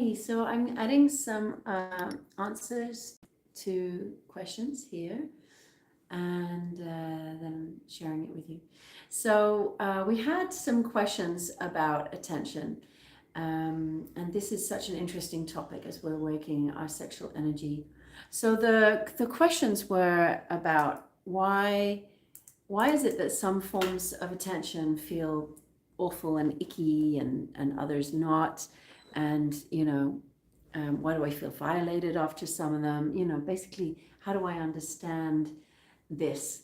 Hi, so I'm adding some answers to questions here and then sharing it with you. So we had some questions about attention, and this is such an interesting topic as we're working our sexual energy. So the questions were about why is it that some forms of attention feel awful and icky and others not? And, why do I feel violated after some of them? Basically, how do I understand this?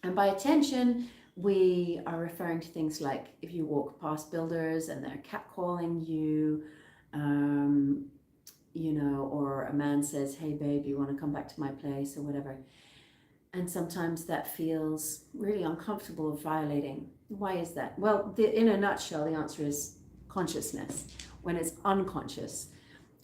And by attention, we are referring to things like if you walk past builders and they're catcalling you, or a man says, hey, babe, you want to come back to my place or whatever. And sometimes that feels really uncomfortable or violating. Why is that? Well, in a nutshell, the answer is consciousness. When it's unconscious,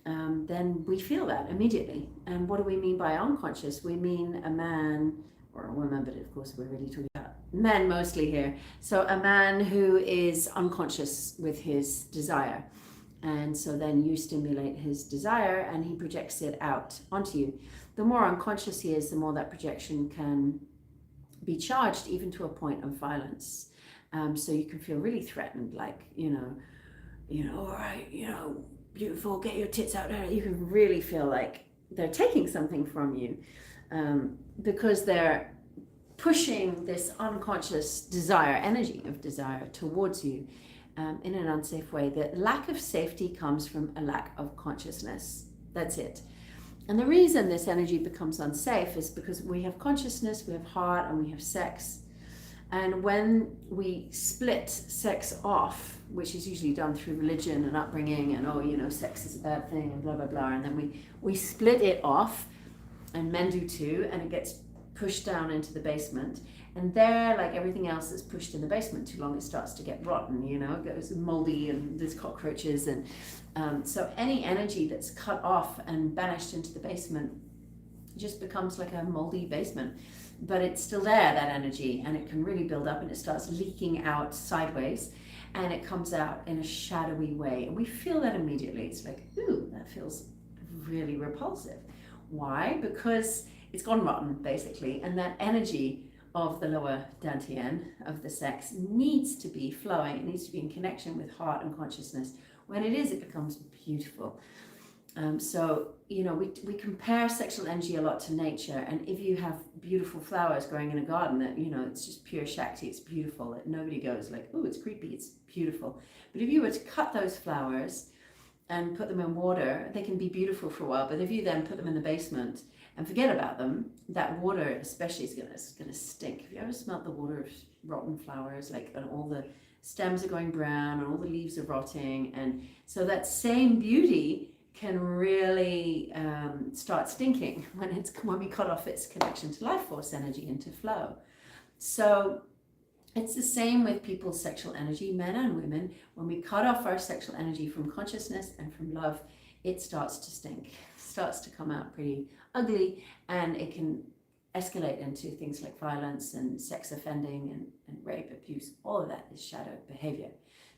then we feel that immediately. And what do we mean by unconscious? We mean a man or a woman, but of course we're really talking about men mostly here. So a man who is unconscious with his desire. And so then you stimulate his desire and he projects it out onto you. The more unconscious he is, the more that projection can be charged, even to a point of violence. So you can feel really threatened, like, all right, beautiful, get your tits out there. You can really feel like they're taking something from you because they're pushing this unconscious desire, energy of desire towards you in an unsafe way. The lack of safety comes from a lack of consciousness. That's it. And the reason this energy becomes unsafe is because we have consciousness, we have heart, and we have sex. And when we split sex off, which is usually done through religion and upbringing, and sex is a bad thing and blah, blah, blah, and then we split it off, and men do too, and it gets pushed down into the basement. And there, like everything else that's pushed in the basement too long, it starts to get rotten, it goes moldy and there's cockroaches. And so any energy that's cut off and banished into the basement just becomes like a moldy basement. But it's still there, that energy, and it can really build up and it starts leaking out sideways and it comes out in a shadowy way. And we feel that immediately. It's like, ooh, that feels really repulsive. Why? Because it's gone rotten, basically, and that energy of the lower dantian of the sex needs to be flowing. It needs to be in connection with heart and consciousness. When it is, it becomes beautiful. We compare sexual energy a lot to nature. And if you have beautiful flowers growing in a garden that, it's just pure Shakti, it's beautiful. Nobody goes like, oh, it's creepy, it's beautiful. But if you were to cut those flowers and put them in water, they can be beautiful for a while. But if you then put them in the basement and forget about them, that water especially is gonna stink. Have you ever smelt the water of rotten flowers, and all the stems are going brown and all the leaves are rotting? And so that same beauty can really start stinking when we cut off its connection to life force energy and to flow. So it's the same with people's sexual energy, men and women. When we cut off our sexual energy from consciousness and from love, it starts to stink, starts to come out pretty ugly, and it can escalate into things like violence and sex offending and rape, abuse. All of that is shadow behavior.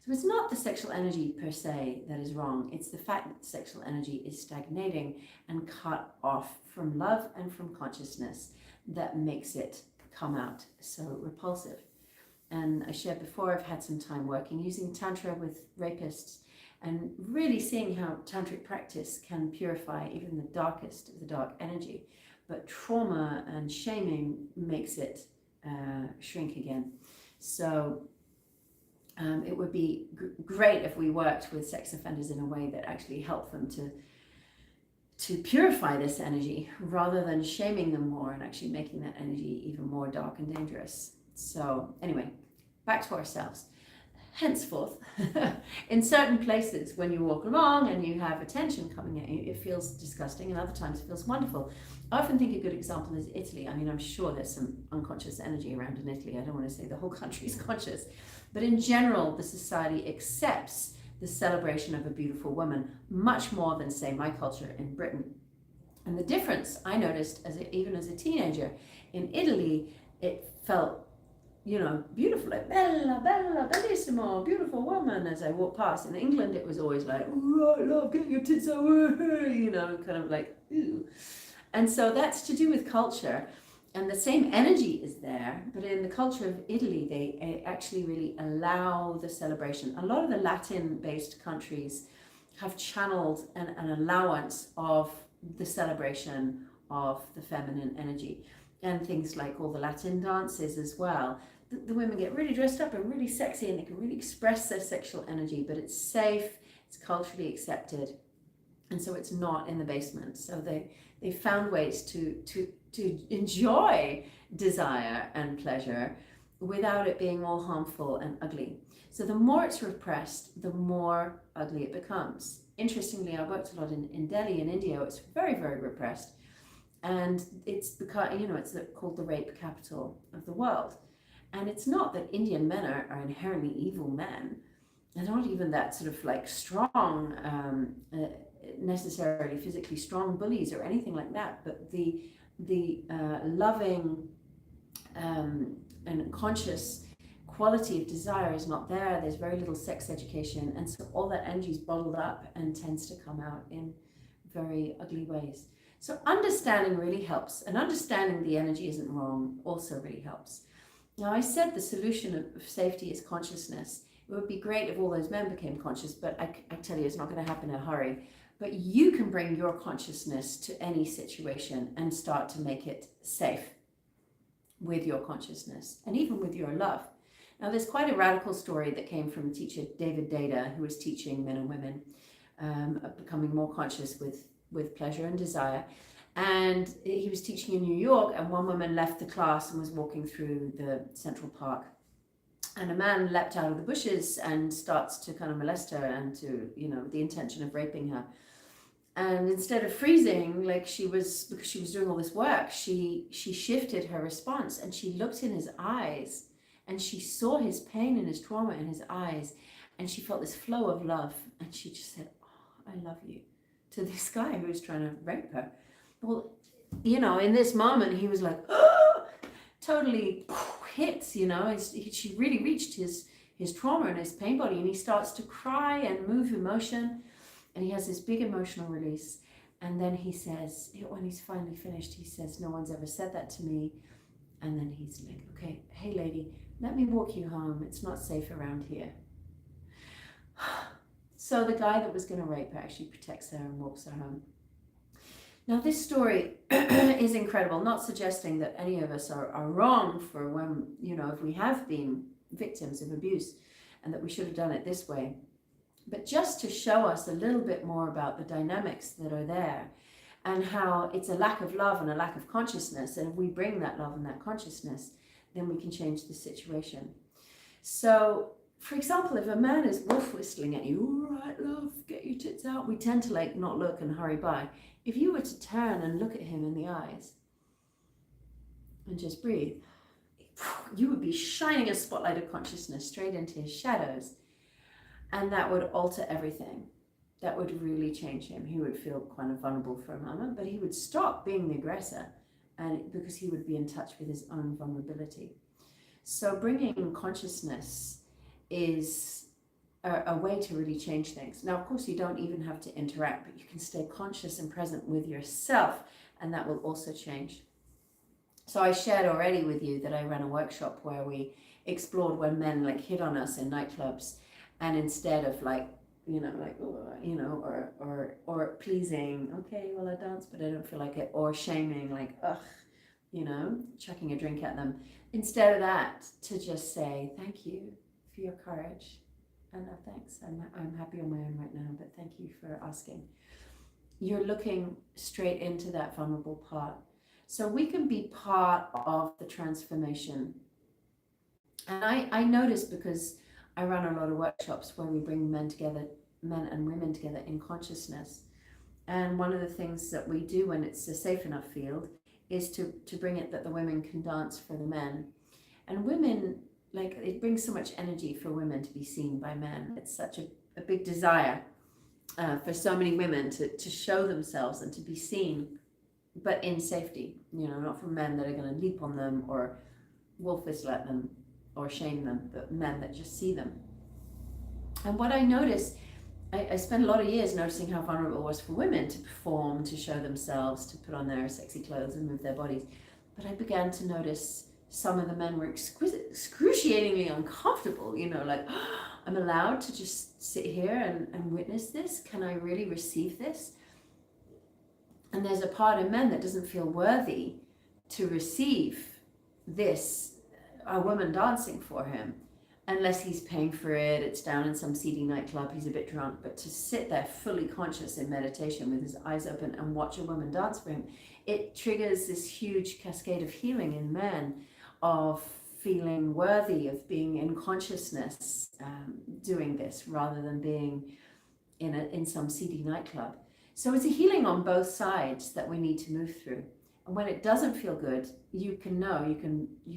So it's not the sexual energy per se that is wrong. It's the fact that sexual energy is stagnating and cut off from love and from consciousness that makes it come out so repulsive. And I shared before, I've had some time working using Tantra with rapists and really seeing how tantric practice can purify even the darkest of the dark energy. But trauma and shaming makes it shrink again. So it would be great if we worked with sex offenders in a way that actually helped them to purify this energy rather than shaming them more and actually making that energy even more dark and dangerous. So anyway, back to ourselves. Henceforth, in certain places, when you walk along and you have attention coming at you, it feels disgusting, and other times it feels wonderful. I often think a good example is Italy. I mean, I'm sure there's some unconscious energy around in Italy. I don't want to say the whole country is conscious, but in general, the society accepts the celebration of a beautiful woman much more than, say, my culture in Britain. And the difference I noticed even as a teenager in Italy, it felt beautiful, like bella, bella, bellissimo, beautiful woman as I walk past. In England, it was always like, right, love, get your tits out, kind of like, ooh. And so that's to do with culture. And the same energy is there, but in the culture of Italy, they actually really allow the celebration. A lot of the Latin-based countries have channeled an allowance of the celebration of the feminine energy, and things like all the Latin dances as well. The women get really dressed up and really sexy, and they can really express their sexual energy, but it's safe, it's culturally accepted, and so it's not in the basement. So they found ways to enjoy desire and pleasure without it being all harmful and ugly. So the more it's repressed, the more ugly it becomes. Interestingly, I worked a lot in Delhi in India. It's very, very repressed. And it's because, it's called the rape capital of the world. And it's not that Indian men are inherently evil men. They're not even that sort of like strong, necessarily physically strong bullies or anything like that. But the loving and conscious quality of desire is not there. There's very little sex education, and so all that energy is bottled up and tends to come out in very ugly ways. So understanding really helps, and understanding the energy isn't wrong also really helps. Now, I said the solution of safety is consciousness. It would be great if all those men became conscious, but I tell you, it's not going to happen in a hurry. But you can bring your consciousness to any situation and start to make it safe with your consciousness and even with your love. Now, there's quite a radical story that came from teacher David Data, who was teaching men and women becoming more conscious with pleasure and desire. And he was teaching in New York, and one woman left the class and was walking through the Central Park. And a man leapt out of the bushes and starts to kind of molest her and to, the intention of raping her. And instead of freezing, like because she was doing all this work, she shifted her response, and she looked in his eyes, and she saw his pain and his trauma in his eyes, and she felt this flow of love, and she just said, "Oh, I love you," to this guy who was trying to rape her. Well, in this moment, he was like, oh, totally hit, she really reached his trauma and his pain body, and he starts to cry and move emotion, and he has this big emotional release. And then he says, when he's finally finished, he says, "No one's ever said that to me." And then he's like, "Okay, hey lady, let me walk you home. It's not safe around here." So the guy that was going to rape her actually protects her and walks her home. Now, this story is incredible, not suggesting that any of us are wrong for when, if we have been victims of abuse and that we should have done it this way, but just to show us a little bit more about the dynamics that are there and how it's a lack of love and a lack of consciousness. And if we bring that love and that consciousness, then we can change the situation. So, for example, if a man is wolf whistling at you, "All right, love, get your tits out," we tend to not look and hurry by. If you were to turn and look at him in the eyes and just breathe, you would be shining a spotlight of consciousness straight into his shadows, and that would alter everything. That would really change him. He would feel kind of vulnerable for a moment, but he would stop being the aggressor, and because he would be in touch with his own vulnerability. So bringing consciousness is a way to really change things. Now, of course, you don't even have to interact, but you can stay conscious and present with yourself, and that will also change. So I shared already with you that I ran a workshop where we explored when men hit on us in nightclubs, and instead of or pleasing, "Okay, well, I dance, but I don't feel like it," or shaming, chucking a drink at them. Instead of that, to just say, "Thank you for your courage. And thanks, I'm happy on my own right now, but thank you for asking." You're looking straight into that vulnerable part. So we can be part of the transformation. And I notice, because I run a lot of workshops where we bring men and women together in consciousness. And one of the things that we do when it's a safe enough field is to bring it that the women can dance for the men. And women, it brings so much energy for women to be seen by men. It's such a big desire for so many women to show themselves and to be seen, but in safety, not from men that are going to leap on them or wolf whistle at them. or shame them, but men that just see them. And what I noticed, I spent a lot of years noticing how vulnerable it was for women to perform, to show themselves, to put on their sexy clothes and move their bodies. But I began to notice some of the men were excruciatingly uncomfortable, you know, like, oh, I'm allowed to just sit here and witness this? Can I really receive this? And there's a part of men that doesn't feel worthy to receive this, a woman dancing for him, unless he's paying for it, it's down in some seedy nightclub, he's a bit drunk. But to sit there fully conscious in meditation with his eyes open and watch a woman dance for him, it triggers this huge cascade of healing in men, of feeling worthy of being in consciousness, doing this, rather than being in some seedy nightclub. So it's a healing on both sides that we need to move through. And when it doesn't feel good, you can know, you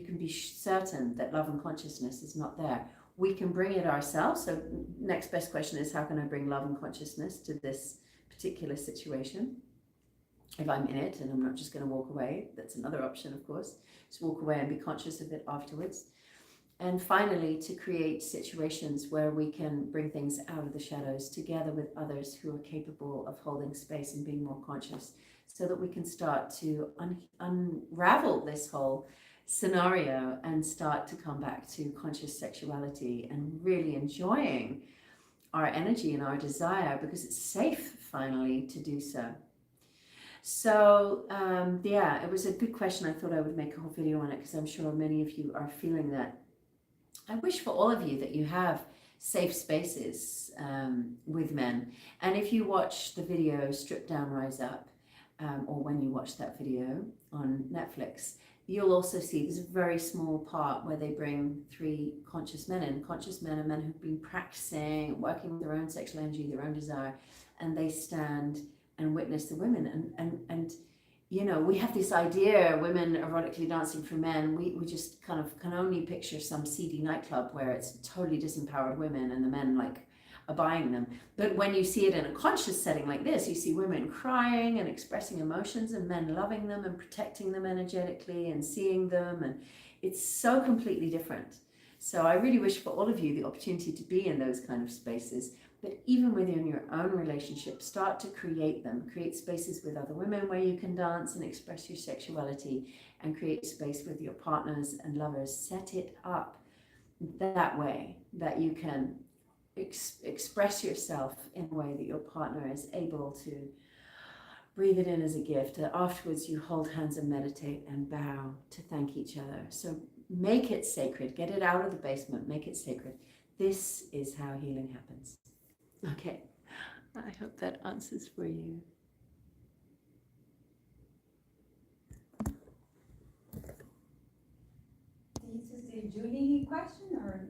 can be certain that love and consciousness is not there. We can bring it ourselves. So next best question is, how can I bring love and consciousness to this particular situation? If I'm in it and I'm not just going to walk away, that's another option, of course. Just walk away and be conscious of it afterwards. And finally, to create situations where we can bring things out of the shadows together with others who are capable of holding space and being more conscious, so that we can start to unravel this whole scenario and start to come back to conscious sexuality and really enjoying our energy and our desire, because it's safe finally to do so. So yeah, it was a good question. I thought I would make a whole video on it because I'm sure many of you are feeling that. I wish for all of you that you have safe spaces with men. And if you watch the video Strip Down, Rise Up, or when you watch that video on Netflix, you'll also see there's a very small part where they bring 3 conscious men in. Conscious men are men who've been practicing, working with their own sexual energy, their own desire, and they stand and witness the women. And you know, we have this idea, women erotically dancing for men, we just kind of can only picture some seedy nightclub where it's totally disempowered women and the men like are buying them. But when you see it in a conscious setting like this, you see women crying and expressing emotions and men loving them and protecting them energetically and seeing them, and it's so completely different. So I really wish for all of you the opportunity to be in those kind of spaces. But even within your own relationship, start to create them. Create spaces with other women where you can dance and express your sexuality, and create space with your partners and lovers. Set it up that way that you can express yourself in a way that your partner is able to breathe it in as a gift. Afterwards, you hold hands and meditate and bow to thank each other. So make it sacred. Get it out of the basement. Make it sacred. This is how healing happens. Okay, I hope that answers for you. This is a Julie question or